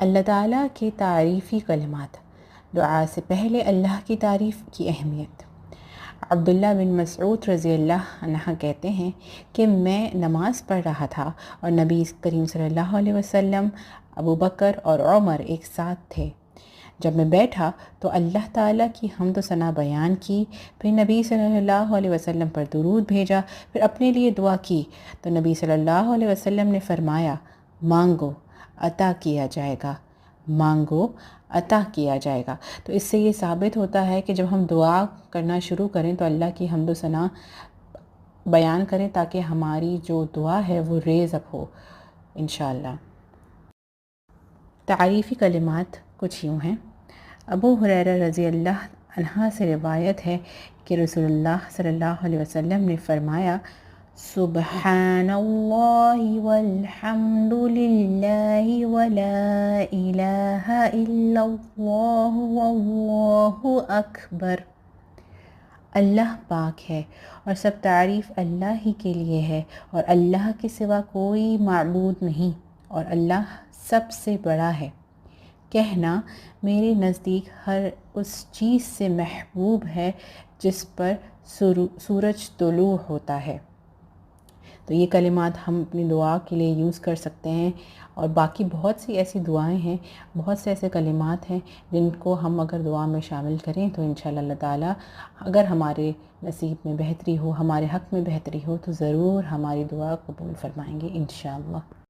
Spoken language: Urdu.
اللہ تعالیٰ کے تعریفی کلمات۔ دعا سے پہلے اللہ کی تعریف کی اہمیت۔ عبداللہ بن مسعود رضی اللہ عنہ کہتے ہیں کہ میں نماز پڑھ رہا تھا اور نبی کریم صلی اللہ علیہ وسلم، ابو بکر اور عمر ایک ساتھ تھے۔ جب میں بیٹھا تو اللہ تعالیٰ کی حمد و ثنا بیان کی، پھر نبی صلی اللہ علیہ وسلم پر درود بھیجا، پھر اپنے لیے دعا کی تو نبی صلی اللہ علیہ وسلم نے فرمایا، مانگو عطا کیا جائے گا، مانگو عطا کیا جائے گا۔ تو اس سے یہ ثابت ہوتا ہے کہ جب ہم دعا کرنا شروع کریں تو اللہ کی حمد و ثنا بیان کریں تاکہ ہماری جو دعا ہے وہ ریز اپ ہو انشاءاللہ۔ تعریفی کلمات کچھ یوں ہیں۔ ابو ہریرہ رضی اللہ عنہ سے روایت ہے کہ رسول اللہ صلی اللہ علیہ وسلم نے فرمایا، سبحان اللہ والحمد للہ ولا الہ الا اللہ واللہ اکبر۔ اللہ پاک ہے اور سب تعریف اللہ ہی کے لیے ہے اور اللہ کے سوا کوئی معبود نہیں اور اللہ سب سے بڑا ہے۔ کہنا میرے نزدیک ہر اس چیز سے محبوب ہے جس پر سورج طلوع ہوتا ہے۔ تو یہ کلمات ہم اپنی دعا کے لیے یوز کر سکتے ہیں، اور باقی بہت سی ایسی دعائیں ہیں، بہت سے ایسے کلمات ہیں جن کو ہم اگر دعا میں شامل کریں تو انشاءاللہ اللہ تعالیٰ اگر ہمارے نصیب میں بہتری ہو، ہمارے حق میں بہتری ہو تو ضرور ہماری دعا قبول فرمائیں گے انشاءاللہ۔